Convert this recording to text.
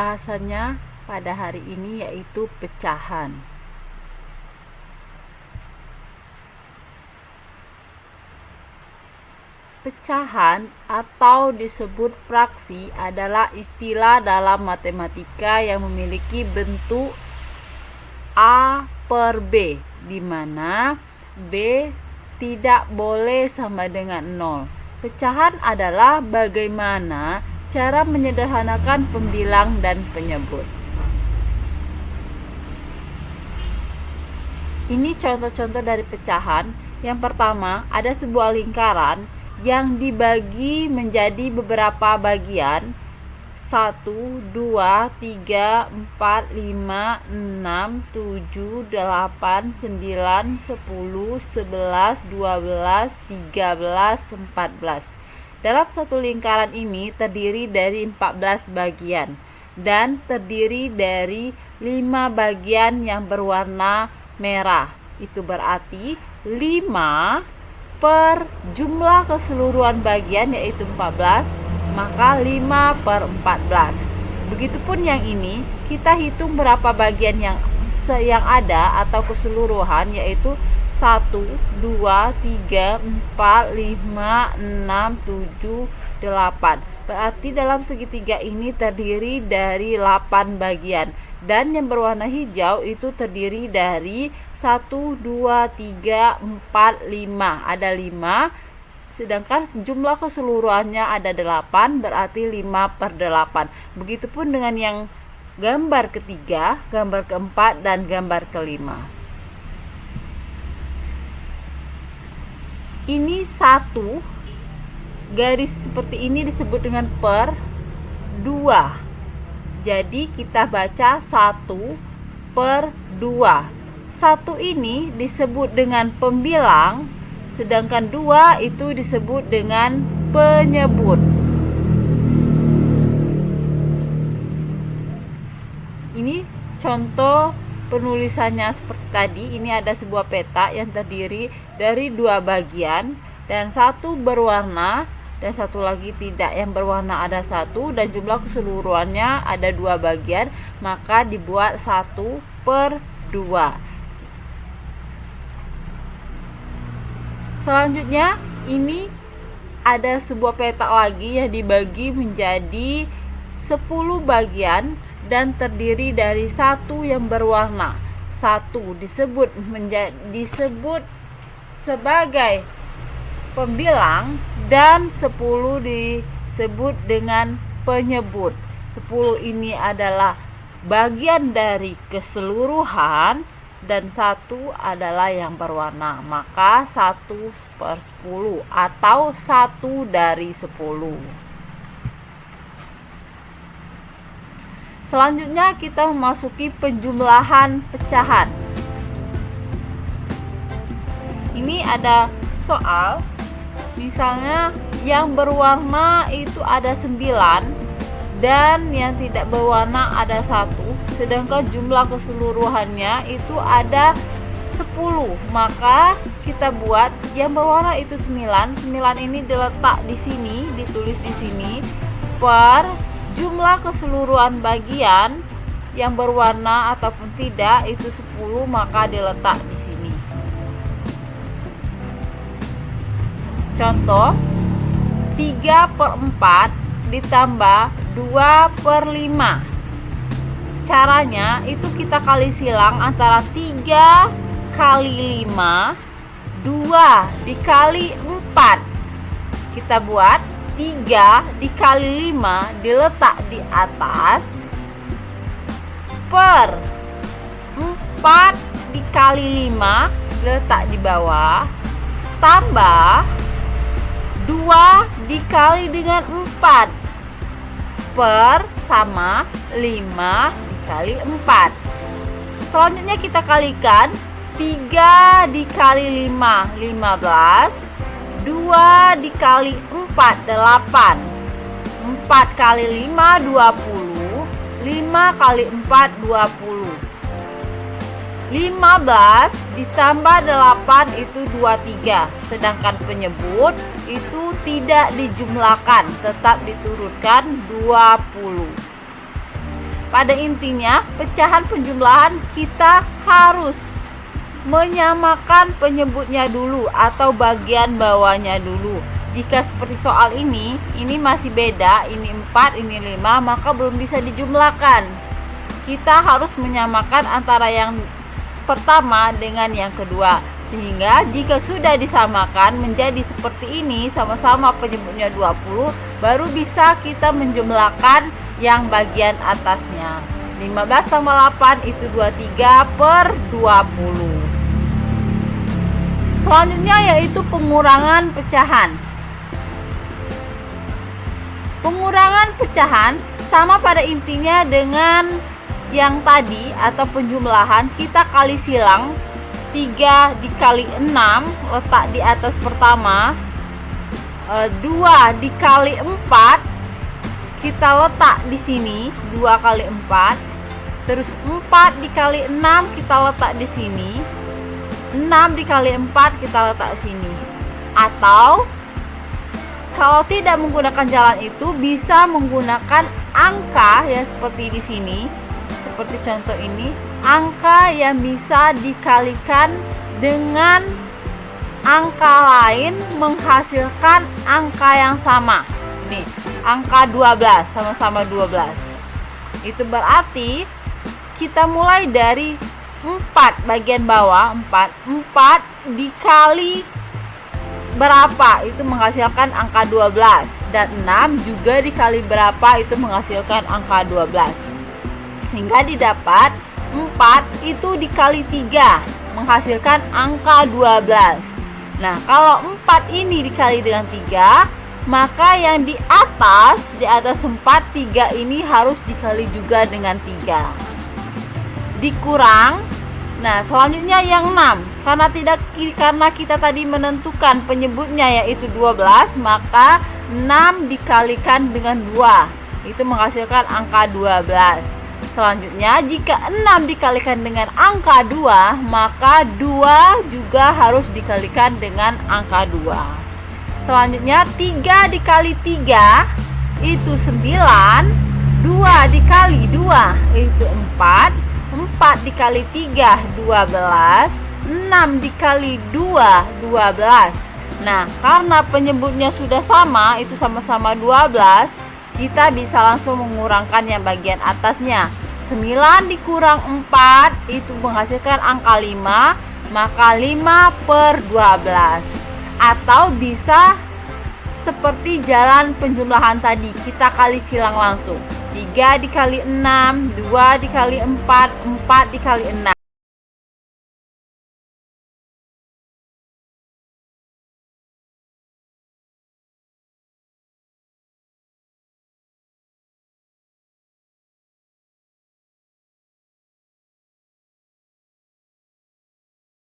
pembahasannya pada hari ini yaitu pecahan. Pecahan atau disebut fraksi adalah istilah dalam matematika yang memiliki bentuk A per B, di mana B tidak boleh sama dengan 0. Pecahan adalah bagaimana cara menyederhanakan pembilang dan penyebut. Ini contoh-contoh dari pecahan. Yang pertama, ada sebuah lingkaran yang dibagi menjadi beberapa bagian 1, 2, 3, 4, 5, 6, 7, 8, 9, 10, 11, 12, 13, 14. Dalam satu lingkaran ini terdiri dari 14 bagian dan terdiri dari 5 bagian yang berwarna merah. Itu berarti 5 per jumlah keseluruhan bagian yaitu 14, maka 5 per 14. Begitupun yang ini, kita hitung berapa bagian yang ada atau keseluruhan, yaitu 1, 2, 3, 4, 5, 6, 7, 8. Berarti dalam segitiga ini terdiri dari 8 bagian. Dan yang berwarna hijau itu terdiri dari 1, 2, 3, 4, 5. Ada 5. Sedangkan jumlah keseluruhannya ada 8, berarti 5 per 8. Begitupun dengan yang gambar ketiga, gambar keempat, dan gambar kelima. Ini satu garis seperti ini disebut dengan per 2. Jadi kita baca 1 per 2. 1 ini disebut dengan pembilang, sedangkan 2 itu disebut dengan penyebut. Ini contoh penulisannya seperti tadi. Ini ada sebuah peta yang terdiri dari 2 bagian dan 1 berwarna dan 1 lagi tidak. Yang berwarna ada 1 dan jumlah keseluruhannya ada 2 bagian, maka dibuat 1 per 2. Selanjutnya ini ada sebuah peta lagi yang dibagi menjadi 10 bagian dan terdiri dari 1 yang berwarna. 1 disebut sebagai pembilang dan 10 disebut dengan penyebut. 10 ini adalah bagian dari keseluruhan dan 1 adalah yang berwarna. Maka 1 per 10 atau 1 dari 10. Selanjutnya kita memasuki penjumlahan pecahan. Ini ada soal, misalnya yang berwarna itu ada 9 dan yang tidak berwarna ada 1, sedangkan jumlah keseluruhannya itu ada 10. Maka kita buat yang berwarna itu 9. 9 ini diletak di sini, ditulis di sini, per jumlah keseluruhan bagian yang berwarna ataupun tidak itu 10, maka diletak di sini. Contoh, 3 per 4 ditambah 2 per 5. Caranya itu kita kali silang antara 3 kali 5, 2 dikali 4. Kita buat 3 dikali 5 diletak di atas, per 4 dikali 5 diletak di bawah, tambah 2 dikali dengan 4 per sama 5 dikali 4. Selanjutnya kita kalikan 3 dikali 5 15, 2 dikali 4 8, 4 kali 5 20, 5 kali 4 20. 15 ditambah 8 itu 23. Sedangkan penyebut itu tidak dijumlahkan, tetap diturunkan 20. pada intinya pecahan penjumlahan kita harus menyamakan penyebutnya dulu atau bagian bawahnya dulu. Jika seperti soal ini masih beda, ini 4, ini 5, maka belum bisa dijumlahkan. Kita harus menyamakan antara yang pertama dengan yang kedua. Sehingga jika sudah disamakan menjadi seperti ini, sama-sama penyebutnya 20, baru bisa kita menjumlahkan yang bagian atasnya. 15 tambah 8 itu 23 per 20. Selanjutnya yaitu pengurangan pecahan. Pengurangan pecahan sama pada intinya dengan yang tadi atau penjumlahan, kita kali silang 3 dikali 6 letak di atas pertama, 2 dikali 4 kita letak di sini 2 kali 4, terus 4 dikali 6 kita letak di sini, 6 dikali 4 kita letak di sini. Atau kalau tidak menggunakan jalan itu bisa menggunakan angka ya seperti di sini. Seperti contoh ini, angka yang bisa dikalikan dengan angka lain menghasilkan angka yang sama. Nih, angka 12 sama-sama 12. Itu berarti kita mulai dari 4 bagian bawah, 4 dikali berapa itu menghasilkan angka 12, dan 6 juga dikali berapa itu menghasilkan angka 12. Hingga didapat 4 itu dikali 3 menghasilkan angka 12. Nah, kalau 4 ini dikali dengan 3, maka yang di atas 4, 3 ini harus dikali juga dengan 3. Dikurang. Nah, selanjutnya yang 6. Karena kita tadi menentukan penyebutnya yaitu 12, maka 6 dikalikan dengan 2. Itu menghasilkan angka 12. Selanjutnya, jika 6 dikalikan dengan angka 2, maka 2 juga harus dikalikan dengan angka 2. Selanjutnya, 3 dikali 3 itu 9, 2 dikali 2 itu 4, 4 dikali 3 12, 6 dikali 2 12. Nah, karena penyebutnya sudah sama, itu sama-sama 12, kita bisa langsung mengurangkan yang bagian atasnya. 9 dikurang 4 itu menghasilkan angka 5, maka 5 per 12. Atau bisa seperti jalan penjumlahan tadi, kita kali silang langsung. 3 dikali 6, 2 dikali 4, 4 dikali 6.